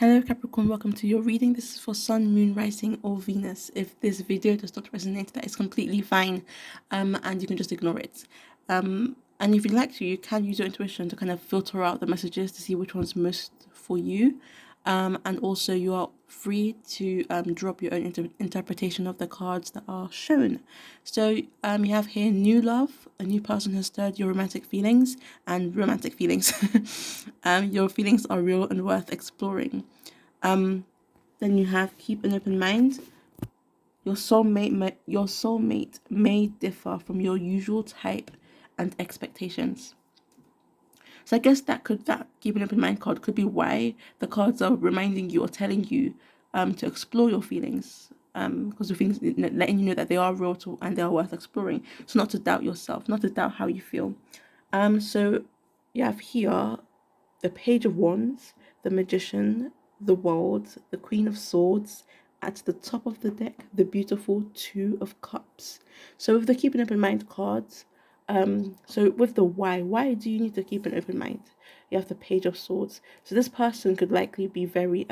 Hello Capricorn, welcome to your reading. This is for Sun, Moon, Rising, or Venus. If this video does not resonate, that is completely fine, and you can just ignore it. And if you'd like to, you can use your intuition to kind of filter out the messages to see which one's most for you. And also you are free to drop your own interpretation of the cards that are shown. So you have here new love, a new person has stirred your romantic feelings and romantic feelings. Your feelings are real and worth exploring. Then you have keep an open mind. Your soulmate may differ from your usual type and expectations. So I guess that keep an open mind card could be why the cards are reminding you or telling you to explore your feelings. Because your feelings letting you know that they are real and they are worth exploring. So not to doubt yourself, not to doubt how you feel. So you have here the Page of Wands, the Magician, the World, the Queen of Swords. At the top of the deck, the beautiful Two of Cups. So with the keep an open mind cards, so with the why do you need to keep an open mind? You have the Page of Swords. So this person could likely be very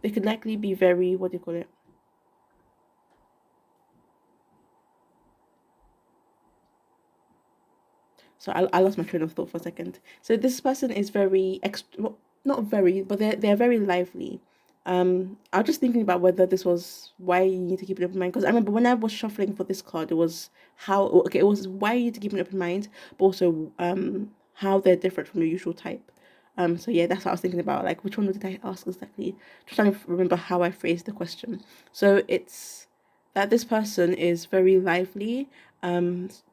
they could likely be very, what do you call it? So I lost my train of thought for a second. So this person is very well, not very, but they're very lively. I was just thinking about whether this was why you need to keep an open mind, because I remember when I was shuffling for this card, it was how okay, it was why you need to keep an open mind, but also how they're different from your usual type. So yeah, that's what I was thinking about. Like, which one did I ask exactly? Just trying to remember how I phrased the question. So it's that this person is very lively,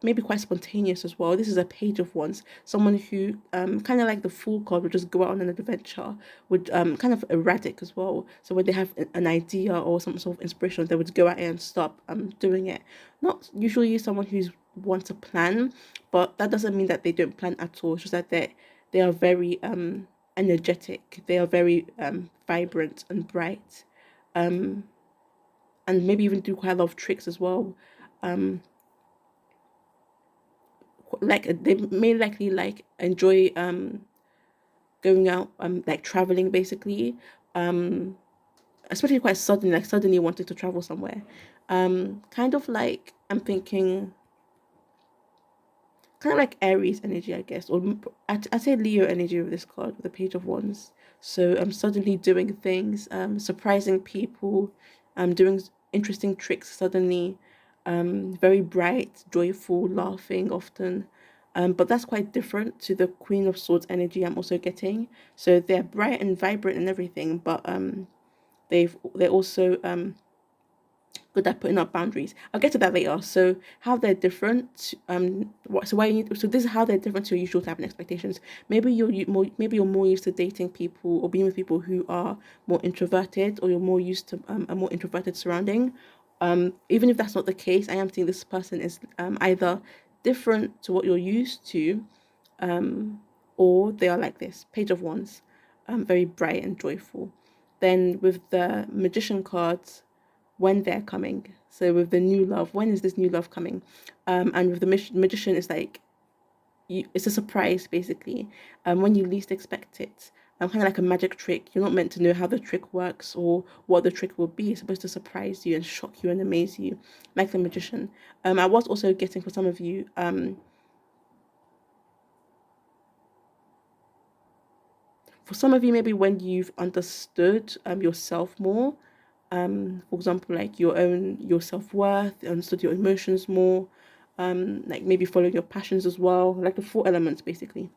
maybe quite spontaneous as well. This is a Page of Wands, someone who kind of like the Fool card would just go out on an adventure, would kind of erratic as well. So when they have an idea or some sort of inspiration, they would go out and stop doing it. Not usually someone who's wants to plan, but that doesn't mean that they don't plan at all. It's just that they are very energetic. They are very vibrant and bright. Um and maybe even do quite a lot of tricks as well. Um, like they may likely like enjoy going out, like traveling basically. Um, Especially quite suddenly, like suddenly wanting to travel somewhere. Kind of like I'm thinking, kind of like Aries energy, I guess, or I'd say Leo energy with this card with the Page of Wands. So I'm suddenly doing things, surprising people, doing interesting tricks suddenly, very bright, joyful, laughing often. But that's quite different to the Queen of Swords energy I'm also getting. So they're bright and vibrant and everything, but they're also good at putting up boundaries. I'll get to that later. So how they're different. So why you need. So this is how they're different to your usual type and expectations. Maybe you're more used to dating people or being with people who are more introverted, or you're more used to a more introverted surrounding. Even if that's not the case, I am seeing this person is either different to what you're used to, or they are like this Page of Wands, very bright and joyful. Then with the Magician cards, when they're coming. So with the new love, when is this new love coming? And with the magician, it's like it's a surprise basically. When you least expect it. Kind of like a magic trick. You're not meant to know how the trick works or what the trick will be. It's supposed to surprise you and shock you and amaze you, like the magician. I was also getting for some of you. For some of you, maybe when you've understood yourself more, for example, like your self-worth, understood your emotions more, like maybe following your passions as well, like the four elements basically: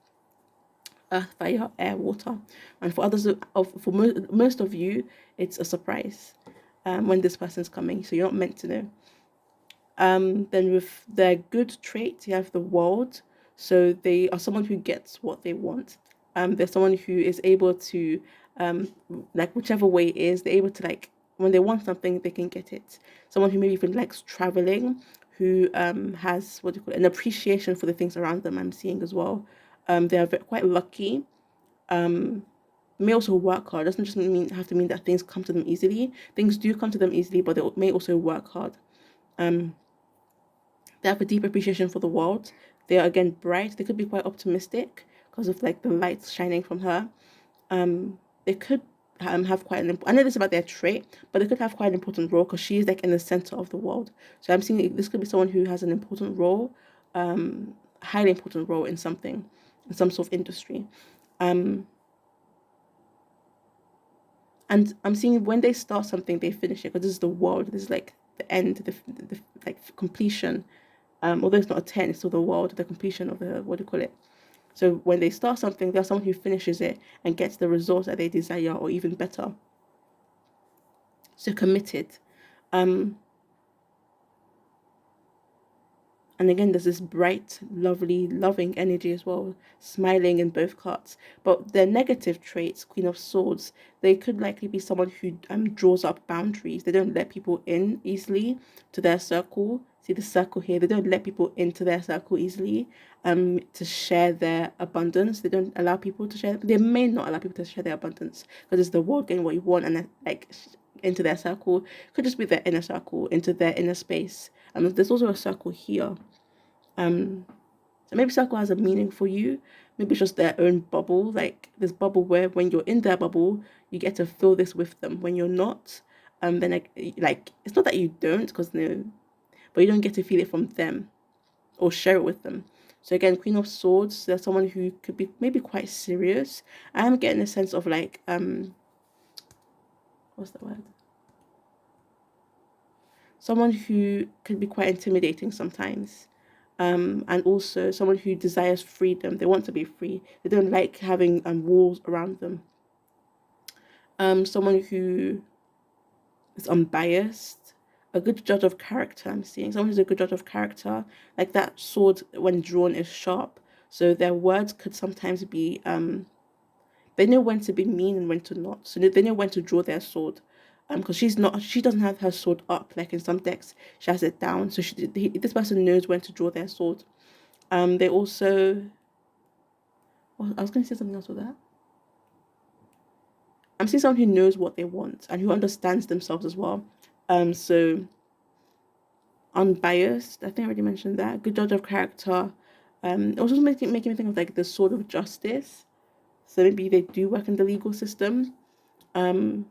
earth, fire, air, water. And for others, for most of you, it's a surprise when this person's coming, so you're not meant to know. Then with their good traits, you have the World. So they are someone who gets what they want. They're someone who is able to, like whichever way it is, they're able to like when they want something, they can get it. Someone who maybe even likes traveling, who has what do you call it, an appreciation for the things around them. I'm seeing as well. They are quite lucky. May also work hard. Doesn't just have to mean that things come to them easily. Things do come to them easily, but they may also work hard. Um, they have a deep appreciation for the world. They are again bright. They could be quite optimistic, because of like the lights shining from her. They could have quite an I know this about their trait, but they could have quite an important role because she is like in the center of the world. So I'm seeing this could be someone who has an important role, highly important role in something, in some sort of industry. Um, and I'm seeing when they start something, they finish it because this is the world. This is like the end, the like completion. Although it's not a 10, it's still the world, the completion of the, what do you call it? So when they start something, there's someone who finishes it and gets the results that they desire or even better. So committed. Um, And again, there's this bright, lovely, loving energy as well, smiling in both cards. But their negative traits, Queen of Swords, they could likely be someone who draws up boundaries. They don't let people in easily to their circle. See the circle here? They don't let people into their circle easily to share their abundance. They don't allow people to share. They may not allow people to share their abundance because it's the world getting what you want and then, like, into their circle. Could just be their inner circle, into their inner space. There's also a circle here. So maybe circle has a meaning for you. Maybe it's just their own bubble, like this bubble where when you're in their bubble, you get to feel this with them. When you're not, then like it's not that you don't, because no, but you don't get to feel it from them or share it with them. So again, Queen of Swords, there's someone who could be maybe quite serious. I am getting a sense of like what's the word? Someone who can be quite intimidating sometimes. And also someone who desires freedom. They want to be free. They don't like having walls around them. Someone who is unbiased, a good judge of character. I'm seeing someone who's a good judge of character. Like that sword, when drawn, is sharp. So their words could sometimes be they know when to be mean and when to not. So they know when to draw their sword. Because she doesn't have her sword up like in some decks. She has it down. So this person knows when to draw their sword. They also, well, I was going to say something else with that. I'm seeing someone who knows what they want and who understands themselves as well. So unbiased. I think I already mentioned that. Good judge of character. It was also making me think of like the sword of justice. So maybe they do work in the legal system. Um,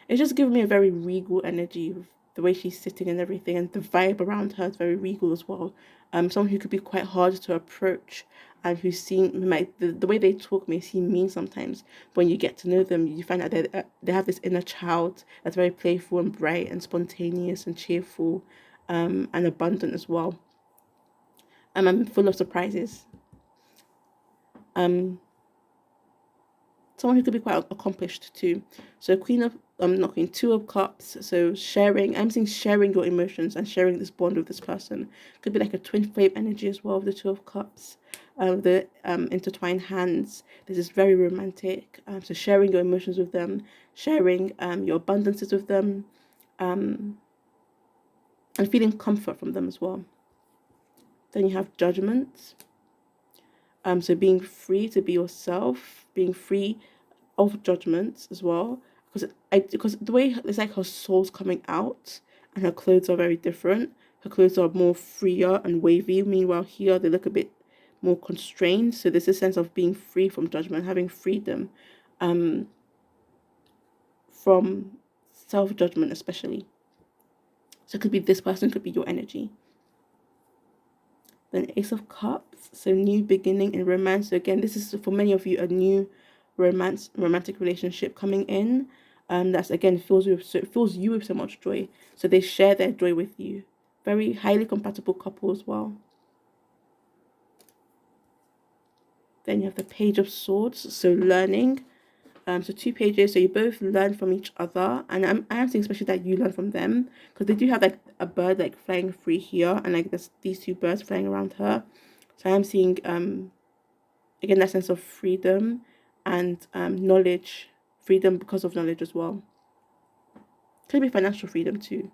it's just giving me a very regal energy with the way she's sitting and everything, and the vibe around her is very regal as well. Someone who could be quite hard to approach and who seem like the way they talk may seem mean sometimes. But when you get to know them, you find out that they have this inner child that's very playful and bright and spontaneous and cheerful, and abundant as well. I'm full of surprises. Um, Someone who could be quite accomplished too. So Queen of not Queen, Two of Cups. So sharing, I'm seeing sharing your emotions and sharing this bond with this person. Could be like a twin flame energy as well of the Two of Cups. The intertwined hands. This is very romantic. So sharing your emotions with them, sharing your abundances with them, and feeling comfort from them as well. Then you have Judgment. So being free to be yourself, being free of judgments as well, because the way it's like her soul's coming out and her clothes are very different. Her clothes are more freer and wavy. Meanwhile, here they look a bit more constrained. So there's a sense of being free from judgment, having freedom from self judgment, especially. So it could be this person, could be your energy. Then Ace of Cups, so new beginning in romance. So again, this is for many of you a new romantic relationship coming in. That's again fills you with so much joy. So they share their joy with you. Very highly compatible couple as well. Then you have the Page of Swords, so learning. So 2 pages, so you both learn from each other, and I am saying especially that you learn from them, because they do have like a bird like flying free here, and like there's these two birds flying around her. So I am seeing again that sense of freedom and knowledge, freedom because of knowledge as well. Could be financial freedom too.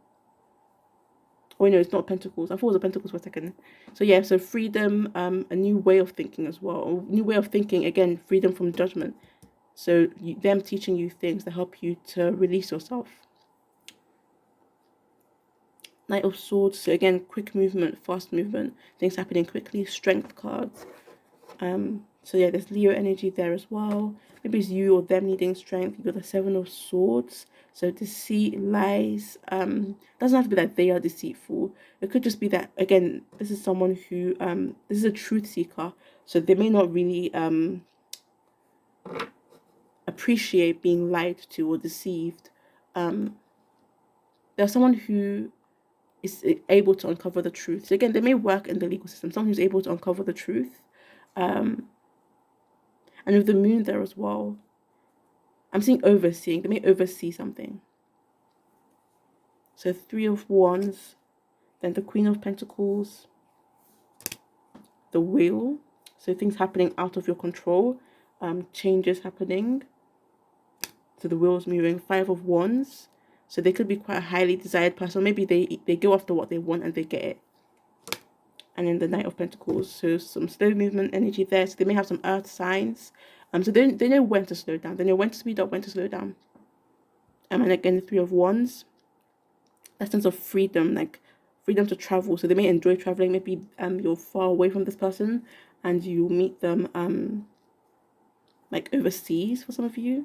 Oh no, it's not Pentacles. I thought it was a Pentacles for a second. So yeah, so freedom, a new way of thinking as well. A new way of thinking, again, freedom from judgment. So them teaching you things that help you to release yourself. Knight of Swords, so again, quick movement, fast movement, things happening quickly. Strength cards. So yeah, there's Leo energy there as well. Maybe it's you or them needing strength. You got the Seven of Swords. So deceit, lies. Doesn't have to be that they are deceitful. It could just be that, again, this is someone who this is a truth seeker. So they may not really appreciate being lied to or deceived. There's someone who is able to uncover the truth. So again, they may work in the legal system. Someone who's able to uncover the truth. And with the moon there as well, I'm seeing overseeing. They may oversee something. So Three of Wands, then the Queen of Pentacles, the Wheel. So things happening out of your control, changes happening. So the Wheel's moving. Five of Wands. So they could be quite a highly desired person. Maybe they go after what they want and they get it. And then the Knight of Pentacles. So some slow movement energy there. So they may have some earth signs. So they know when to slow down. They know when to speed up, when to slow down. And again, the Three of Wands. That sense of freedom, like freedom to travel. So they may enjoy traveling. Maybe you're far away from this person and you meet them like overseas for some of you.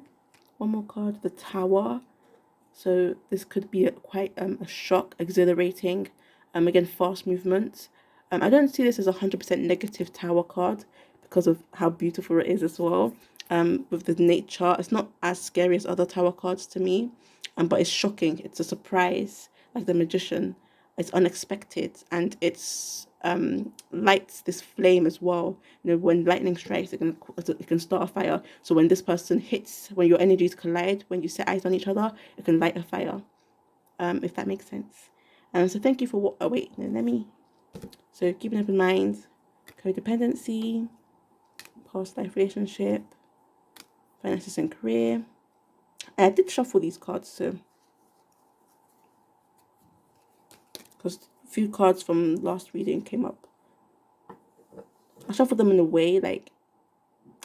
One more card, the Tower. So this could be quite a shock, exhilarating. Again, fast movement. I don't see this as 100% negative Tower card because of how beautiful it is as well. With the nature, it's not as scary as other Tower cards to me, but it's shocking. It's a surprise, like the Magician. It's unexpected, and it's lights this flame as well. You know, when lightning strikes, it can start a fire. So when this person hits, when your energies collide, when you set eyes on each other, it can light a fire. If that makes sense. So thank you for what. Oh wait, no, let me. So keeping up in mind, codependency, past life relationship, finances and career. I did shuffle these cards, so because a few cards from last reading came up. I shuffled them in a way like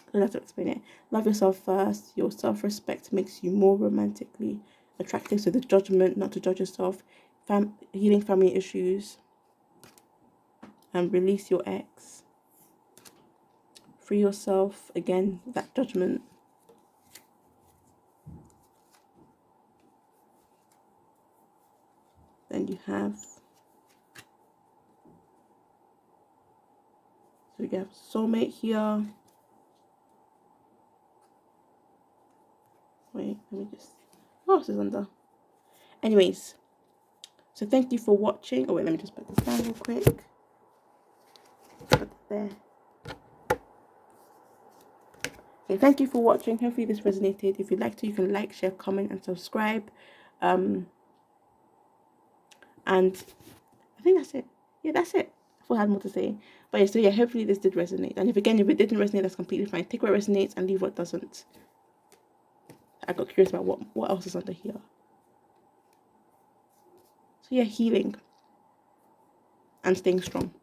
I don't have to explain it. Love yourself first. Your self-respect makes you more romantically attractive. So the judgment, not to judge yourself. Healing family issues. And release your ex. Free yourself. Again, that judgment. Then you have. So we have soulmate here. Wait, let me just. Oh, this is under. Anyways, so thank you for watching. Oh wait, let me just put this down real quick. Put it there. Okay, thank you for watching. Hopefully this resonated. If you'd like to, you can like, share, comment, and subscribe. And I think that's it. Yeah, that's it. I thought I had more to say. But yeah, so yeah, hopefully this did resonate. And if it didn't resonate, that's completely fine. Take what resonates and leave what doesn't. I got curious about what else is under here. So yeah, healing and staying strong.